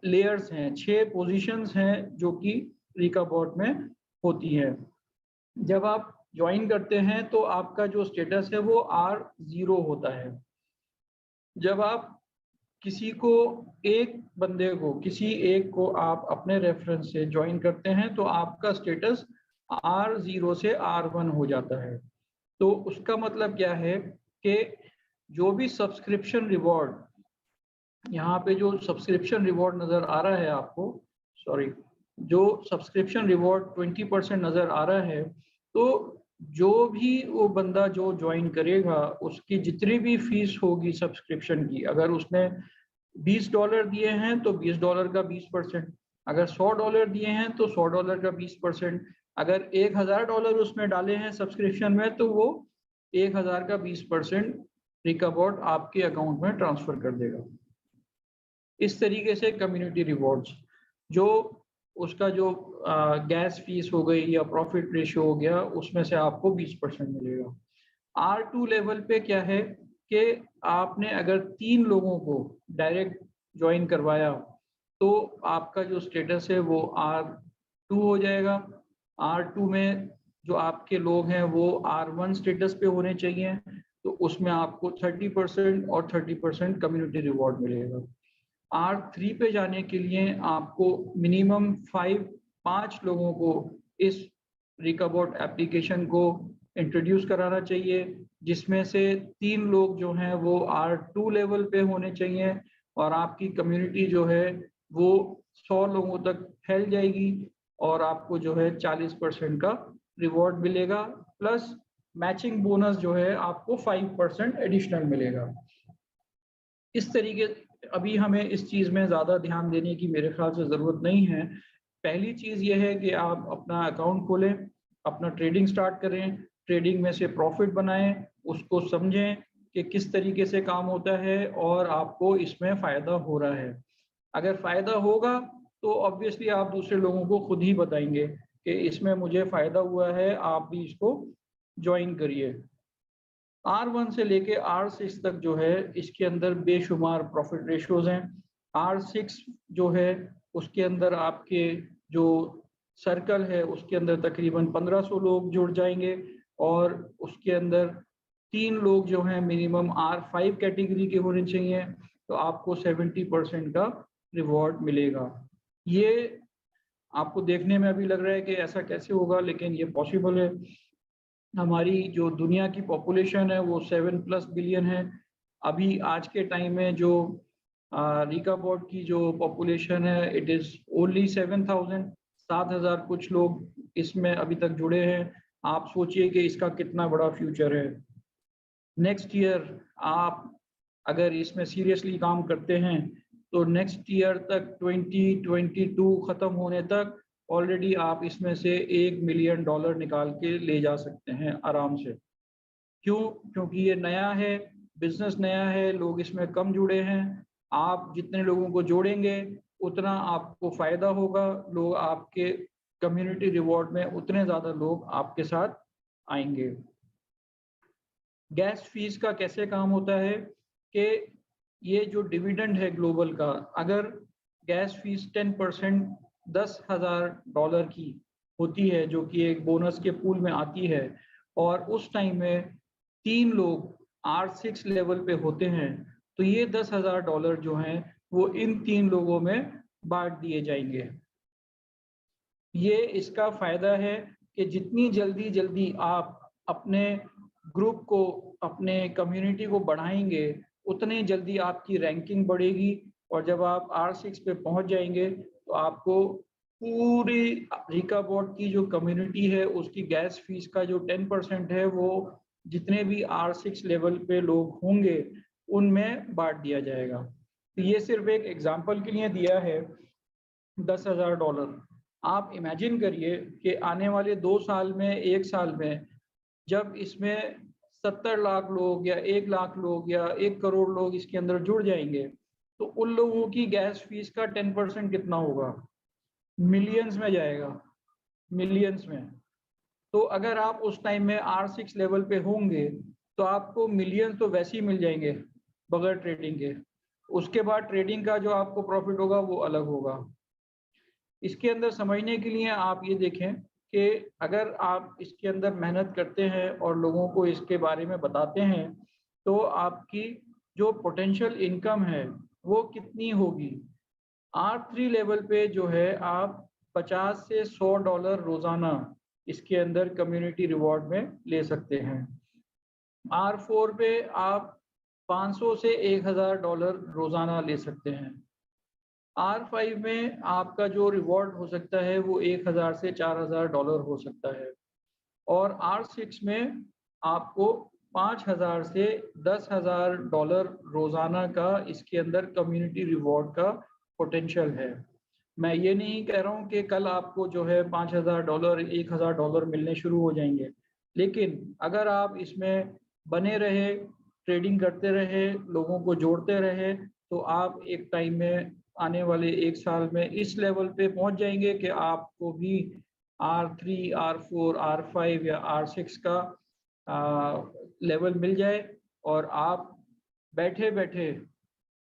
लेयर्स हैं, 6 पोजीशंस हैं जो कि रिकाबॉट में होती है। जब आप ज्वाइन करते हैं तो आपका जो स्टेटस है वो R0 होता है। जब आप किसी को, एक बंदे को, किसी एक को आप अपने रेफरेंस से ज्वाइन करते हैं तो आपका स्टेटस R0 से R1 हो जाता है। तो उसका मतलब क्या है कि जो भी सब्सक्रिप्शन रिवॉर्ड, यहाँ पे जो सब्सक्रिप्शन रिवॉर्ड नज़र आ रहा है आपको, सॉरी, जो सब्सक्रिप्शन रिवॉर्ड 20% नज़र आ रहा है, तो जो भी वो बंदा जो ज्वाइन करेगा उसकी जितनी भी फीस होगी सब्सक्रिप्शन की, अगर उसने $20 दिए हैं तो $20 का 20%, अगर $100 दिए हैं तो $100 का 20%, अगर $1000 उसमें डाले हैं सब्सक्रिप्शन में तो वो 1000 का 20% रिकाबॉट आपके अकाउंट में ट्रांसफर कर देगा। इस तरीके से कम्युनिटी रिवॉर्ड्स, जो उसका जो गैस फीस हो गई या प्रॉफिट रेशियो हो गया, उसमें से आपको 20% मिलेगा। R2 लेवल पे क्या है कि आपने अगर 3 लोगों को डायरेक्ट ज्वाइन करवाया तो आपका जो स्टेटस है वो R2 हो जाएगा। R2 में जो आपके लोग हैं वो R1 स्टेटस पे होने चाहिए, तो उसमें आपको 30% और 30% कम्युनिटी रिवॉर्ड मिलेगा। R3 पे जाने के लिए आपको मिनिमम 5 लोगों को इस रिकाबॉट एप्लीकेशन को इंट्रोड्यूस कराना चाहिए, जिसमें से 3 लोग जो हैं वो R2 लेवल पे होने चाहिए और आपकी कम्युनिटी जो है वो 100 लोगों तक फैल जाएगी और आपको जो है 40% का रिवॉर्ड मिलेगा, प्लस मैचिंग बोनस जो है आपको 5% एडिशनल मिलेगा। इस तरीके, अभी हमें इस चीज़ में ज़्यादा ध्यान देने की मेरे ख्याल से ज़रूरत नहीं है। पहली चीज़ ये है कि आप अपना अकाउंट खोलें, अपना ट्रेडिंग स्टार्ट करें, ट्रेडिंग में से प्रॉफिट बनाएं, उसको समझें कि किस तरीके से काम होता है और आपको इसमें फ़ायदा हो रहा है। अगर फ़ायदा होगा तो ऑब्वियसली आप दूसरे लोगों को खुद ही बताएंगे कि इसमें मुझे फ़ायदा हुआ है, आप भी इसको ज्वाइन करिए। R1 से लेके R6 तक जो है इसके अंदर बेशुमार प्रॉफिट रेशियोज हैं। R6 जो है उसके अंदर आपके जो सर्कल है उसके अंदर तकरीबन 1500 लोग जुड़ जाएंगे और उसके अंदर 3 लोग जो हैं मिनिमम R5 कैटेगरी के होने चाहिए, तो आपको 70% का रिवॉर्ड मिलेगा। ये आपको देखने में अभी लग रहा है कि ऐसा कैसे होगा, लेकिन ये पॉसिबल है। हमारी जो दुनिया की पॉपुलेशन है वो 7+ बिलियन है। अभी आज के टाइम में जो रिकाबॉट की जो पॉपुलेशन है इट इज़ ओनली 7,000 कुछ लोग इसमें अभी तक जुड़े हैं। आप सोचिए कि इसका कितना बड़ा फ्यूचर है। नेक्स्ट ईयर आप अगर इसमें सीरियसली काम करते हैं तो नेक्स्ट ईयर तक 2022 ख़त्म होने तक ऑलरेडी आप इसमें से $1 मिलियन निकाल के ले जा सकते हैं आराम से। क्यों? क्योंकि ये नया है, बिजनेस नया है, लोग इसमें कम जुड़े हैं। आप जितने लोगों को जोड़ेंगे उतना आपको फ़ायदा होगा, लोग आपके कम्युनिटी रिवॉर्ड में उतने ज़्यादा लोग आपके साथ आएंगे। गैस फीस का कैसे काम होता है कि ये जो डिविडेंड है ग्लोबल का, अगर गैस फीस 10% $10,000 की होती है जो कि एक बोनस के पूल में आती है और उस टाइम में 3 लोग R6 लेवल पे होते हैं, तो ये $10,000 जो हैं वो इन 3 लोगों में बांट दिए जाएंगे। ये इसका फायदा है कि जितनी जल्दी आप अपने ग्रुप को, अपने कम्युनिटी को बढ़ाएंगे, उतने जल्दी आपकी रैंकिंग बढ़ेगी, और जब आप R6 पे पहुंच जाएंगे तो आपको पूरी रिकाबॉट की जो कम्युनिटी है उसकी गैस फीस का जो 10% है वो जितने भी R6 लेवल पे लोग होंगे उनमें बांट दिया जाएगा। तो ये सिर्फ एक एग्जांपल के लिए दिया है $10,000। आप इमेजिन करिए कि आने वाले 2 साल में, 1 साल में, जब इसमें 70 लाख लोग या 1 लाख लोग या 1 करोड़ लोग इसके अंदर जुड़ जाएंगे, तो उन लोगों की गैस फीस का 10% कितना होगा? मिलियंस में जाएगा, मिलियंस में। तो अगर आप उस टाइम में R6 लेवल पे होंगे तो आपको मिलियंस तो वैसे ही मिल जाएंगे बगैर ट्रेडिंग के। उसके बाद ट्रेडिंग का जो आपको प्रॉफिट होगा वो अलग होगा। इसके अंदर समझने के लिए आप ये देखें कि अगर आप इसके अंदर मेहनत करते हैं और लोगों को इसके बारे में बताते हैं तो आपकी जो पोटेंशियल इनकम है वो कितनी होगी। R3 लेवल पे जो है आप $50 से $100 रोजाना इसके अंदर कम्युनिटी रिवॉर्ड में ले सकते हैं। R4 पे आप $500 से $1,000 रोजाना ले सकते हैं। R5 में आपका जो रिवॉर्ड हो सकता है वो $1,000 से $4,000 हो सकता है, और R6 में आपको $5,000 से $10,000 रोजाना का इसके अंदर कम्युनिटी रिवॉर्ड का पोटेंशियल है। मैं ये नहीं कह रहा हूँ कि कल आपको जो है $5,000, $1,000 मिलने शुरू हो जाएंगे, लेकिन अगर आप इसमें बने रहे, ट्रेडिंग करते रहे, लोगों को जोड़ते रहे, तो आप एक टाइम में आने वाले 1 साल में इस लेवल पे पहुंच जाएंगे कि आपको भी R3, R4, R5 या R6 का लेवल मिल जाए और आप बैठे बैठे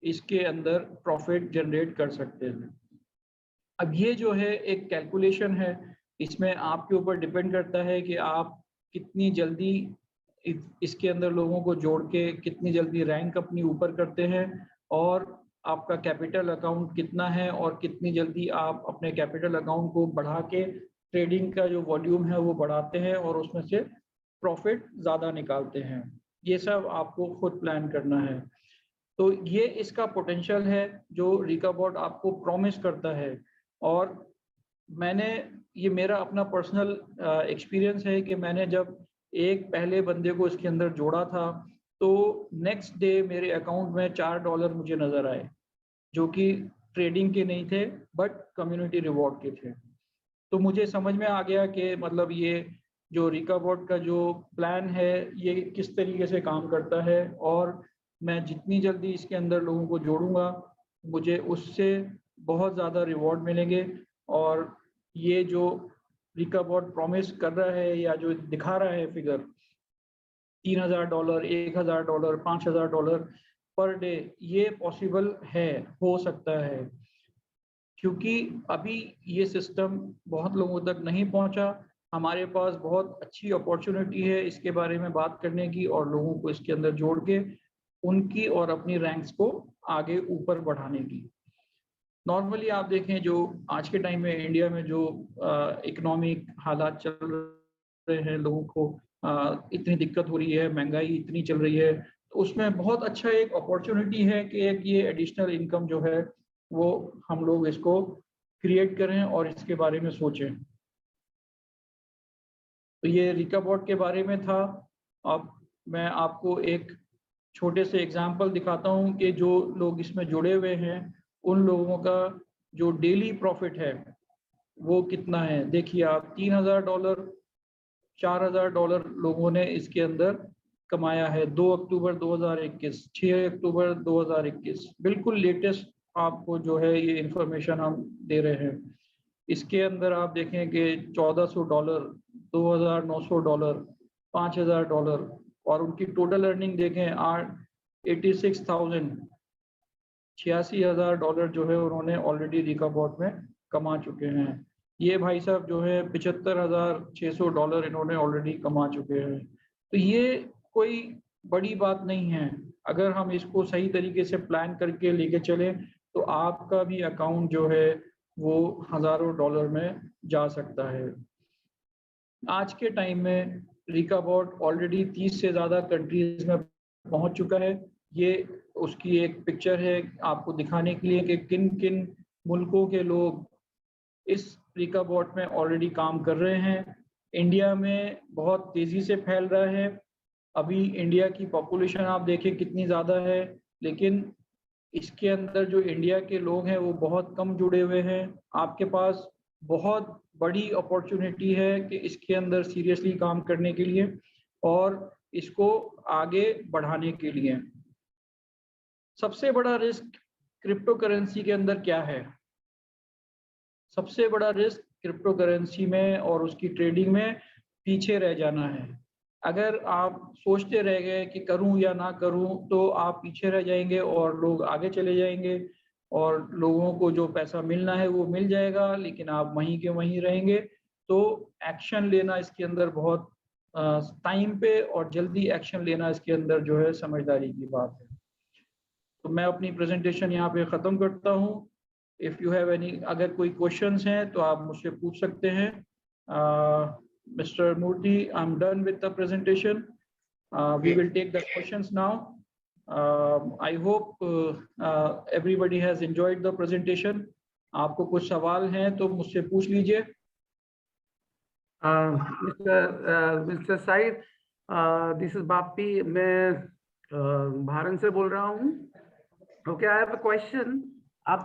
इसके अंदर प्रॉफिट जनरेट कर सकते हैं। अब ये जो है एक कैलकुलेशन है, इसमें आपके ऊपर डिपेंड करता है कि आप कितनी जल्दी इसके अंदर लोगों को जोड़ के कितनी जल्दी रैंक अपनी ऊपर करते हैं, और आपका कैपिटल अकाउंट कितना है और कितनी जल्दी आप अपने कैपिटल अकाउंट को बढ़ा के ट्रेडिंग का जो वॉल्यूम है वो बढ़ाते हैं और उसमें से प्रॉफिट ज़्यादा निकालते हैं। ये सब आपको खुद प्लान करना है। तो ये इसका पोटेंशियल है जो रिकाबॉट आपको प्रॉमिस करता है। और मैंने, ये मेरा अपना पर्सनल एक्सपीरियंस है कि मैंने जब एक पहले बंदे को इसके अंदर जोड़ा था तो नेक्स्ट डे मेरे अकाउंट में $4 मुझे नज़र आए, जो कि ट्रेडिंग के नहीं थे बट कम्युनिटी रिवॉर्ड के थे। तो मुझे समझ में आ गया कि मतलब ये जो रिकाबॉट का जो प्लान है ये किस तरीके से काम करता है, और मैं जितनी जल्दी इसके अंदर लोगों को जोड़ूंगा मुझे उससे बहुत ज़्यादा रिवॉर्ड मिलेंगे। और ये जो रिकाबॉट प्रॉमिस कर रहा है या जो दिखा रहा है फिगर, $3,000, $1,000, $5,000 पर डे, ये पॉसिबल है, हो सकता है, क्योंकि अभी ये सिस्टम बहुत लोगों तक नहीं पहुंचा। हमारे पास बहुत अच्छी अपॉर्चुनिटी है इसके बारे में बात करने की और लोगों को इसके अंदर जोड़ के उनकी और अपनी रैंक्स को आगे ऊपर बढ़ाने की। नॉर्मली आप देखें जो आज के टाइम में इंडिया में जो इकोनॉमिक हालात चल रहे हैं, लोगों को इतनी दिक्कत हो रही है, महंगाई इतनी चल रही है, तो उसमें बहुत अच्छा एक अपॉर्चुनिटी है कि एक ये एडिशनल इनकम जो है वो हम लोग इसको क्रिएट करें और इसके बारे में सोचें। तो ये रिकाबॉट के बारे में था। अब मैं आपको एक छोटे से एग्जांपल दिखाता हूँ कि जो लोग इसमें जुड़े हुए हैं उन लोगों का जो डेली प्रॉफिट है वो कितना है। देखिए आप, $3,000, $4,000 लोगों ने इसके अंदर कमाया है 2 अक्टूबर 2021, 6 अक्टूबर 2021, बिल्कुल लेटेस्ट आपको जो है ये इंफॉर्मेशन हम दे रहे हैं। इसके अंदर आप देखें कि $1,400, $2,900, $5,000, और उनकी टोटल अर्निंग देखें 86,000, $86,000 जो है उन्होंने ऑलरेडी रिकाबॉट में कमा चुके हैं। ये भाई साहब जो है $75,600 इन्होंने ऑलरेडी कमा चुके हैं। तो ये कोई बड़ी बात नहीं है, अगर हम इसको सही तरीके से प्लान करके लेके चलें तो तो आपका भी अकाउंट जो है वो हज़ारों डॉलर में जा सकता है। आज के टाइम में रिकाबॉट ऑलरेडी 30 से ज़्यादा कंट्रीज़ में पहुंच चुका है। ये उसकी एक पिक्चर है आपको दिखाने के लिए कि किन किन मुल्कों के लोग इस रिकाबॉट में ऑलरेडी काम कर रहे हैं। इंडिया में बहुत तेज़ी से फैल रहा है। अभी इंडिया की पॉपुलेशन आप देखें कितनी ज़्यादा है, लेकिन इसके अंदर जो इंडिया के लोग हैं वो बहुत कम जुड़े हुए हैं। आपके पास बहुत बड़ी अपॉर्चुनिटी है कि इसके अंदर सीरियसली काम करने के लिए और इसको आगे बढ़ाने के लिए। सबसे बड़ा रिस्क क्रिप्टो करेंसी के अंदर क्या है? सबसे बड़ा रिस्क क्रिप्टो करेंसी में और उसकी ट्रेडिंग में पीछे रह जाना है। अगर आप सोचते रह गए कि करूं या ना करूं, तो आप पीछे रह जाएंगे और लोग आगे चले जाएंगे और लोगों को जो पैसा मिलना है वो मिल जाएगा, लेकिन आप वहीं के वहीं रहेंगे। तो एक्शन लेना इसके अंदर बहुत टाइम पे और जल्दी एक्शन लेना इसके अंदर जो है समझदारी की बात है। तो मैं अपनी प्रेजेंटेशन यहाँ पे ख़त्म करता हूँ। इफ़ यू हैव एनी, अगर कोई क्वेश्चंस हैं तो आप मुझसे पूछ सकते हैं। Mister Murthy, I am done with the presentation. We will take the questions now. I hope everybody has enjoyed the presentation. आपको कुछ सवाल हैं तो मुझसे पूछ लीजिए। Mr. Said, this is Bapi. मैं भारत से बोल रहा हूँ। Okay, I have a question. आप